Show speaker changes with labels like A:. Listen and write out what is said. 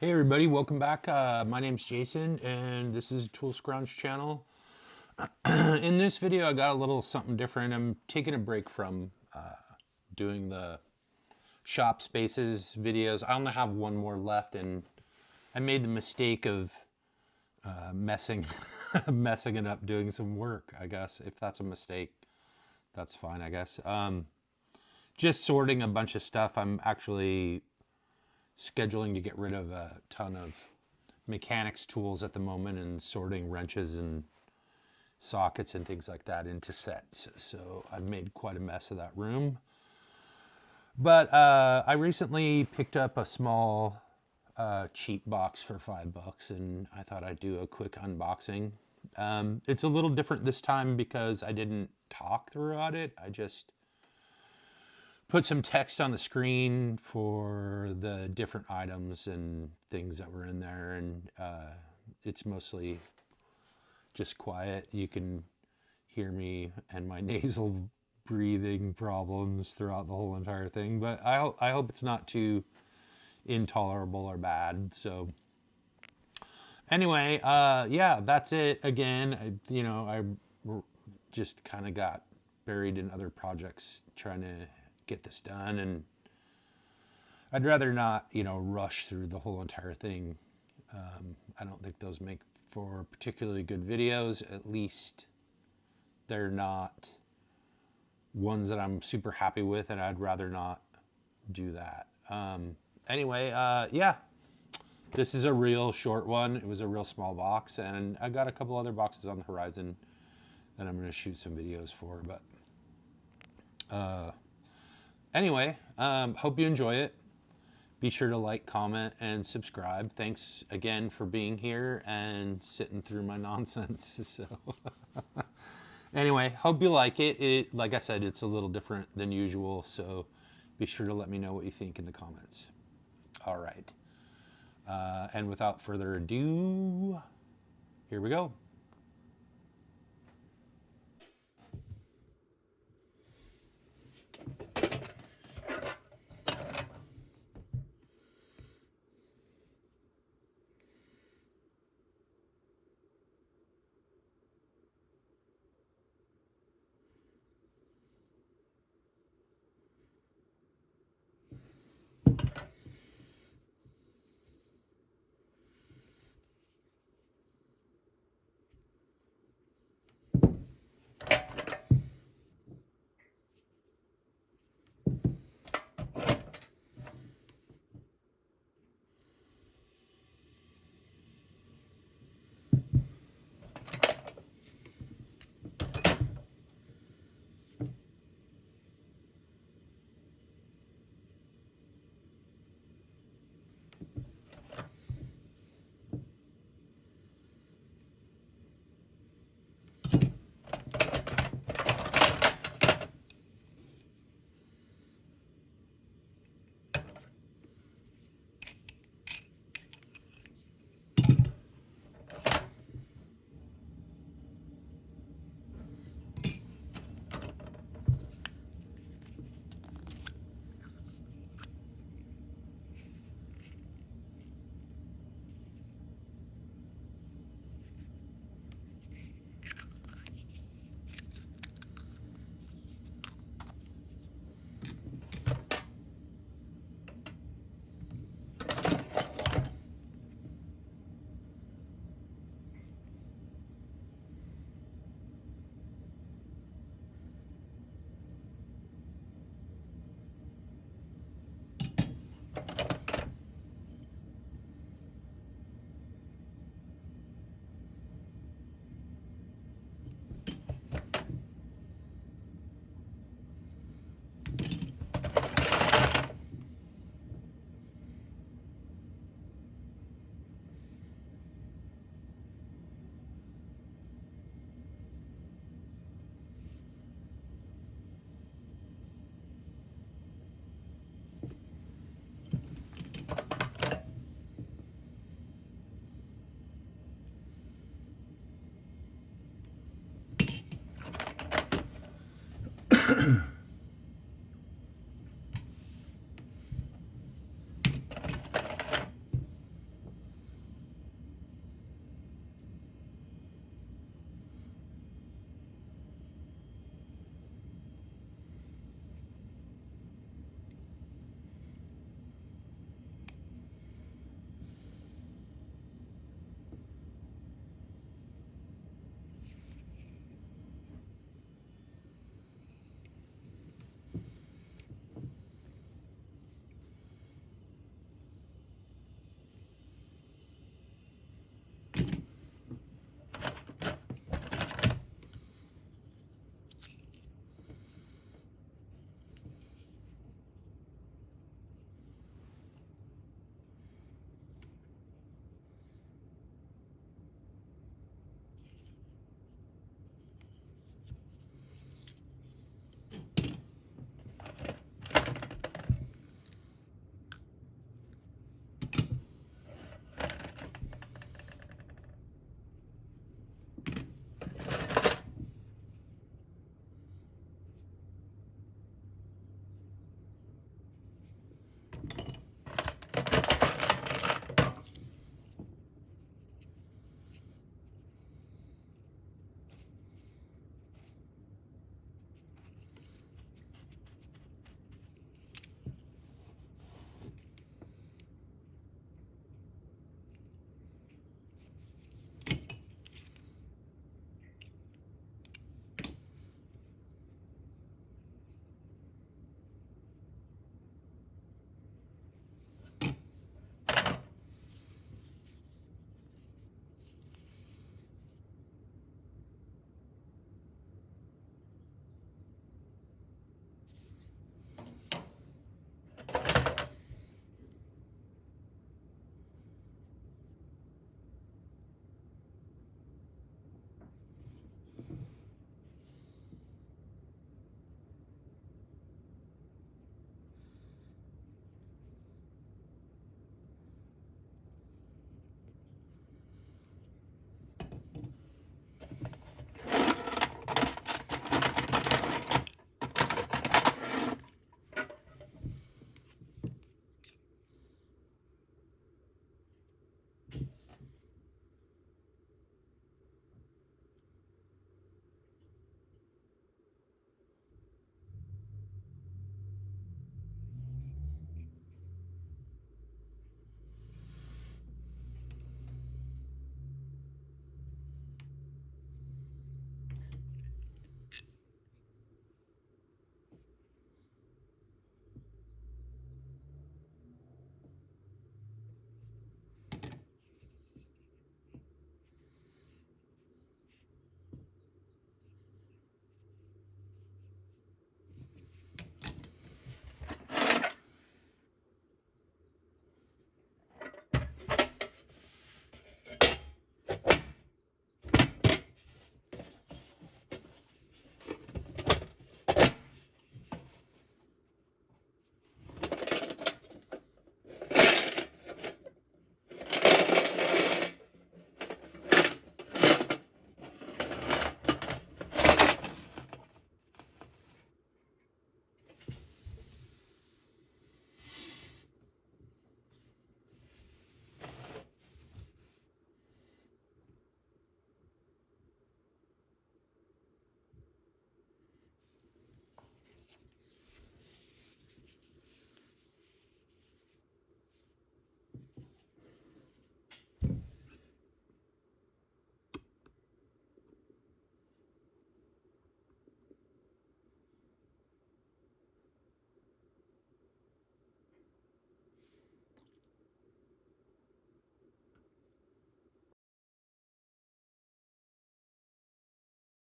A: Hey everybody, welcome back. My name's Jason and this is Toolscrounge channel. In this video I got a little something different. I'm taking a break from doing the shop spaces videos. I only have one more left and I made the mistake of messing it up doing some work, I guess. If that's a mistake, that's fine, I guess. Just sorting a bunch of stuff. I'm actually scheduling to get rid of a ton of mechanics tools at the moment and sorting wrenches and sockets and things like that into sets. So I've made quite a mess of that room. But I recently picked up a small cheap box for $5 and I thought I'd do a quick unboxing. It's a little different this time because I didn't talk throughout it. I just put some text on the screen for the different items and things that were in there, and it's mostly just quiet. You can hear me and my nasal breathing problems throughout the whole entire thing, but I hope it's not too intolerable or bad. So anyway, yeah, that's it. Again, I just kind of got buried in other projects trying to get this done, and I'd rather not, rush through the whole entire thing. I don't think those make for particularly good videos. At least they're not ones that I'm super happy with, and I'd rather not do that. Anyway, yeah, this is a real short one. It was a real small box, and I got a couple other boxes on the horizon that I'm going to shoot some videos for, but anyway, hope you enjoy it. Be sure to like, comment, and subscribe. Thanks again for being here and sitting through my nonsense. So anyway, hope you like it. Like I said, it's a little different than usual, so be sure to let me know what you think in the comments. All right. And without further ado, here we go.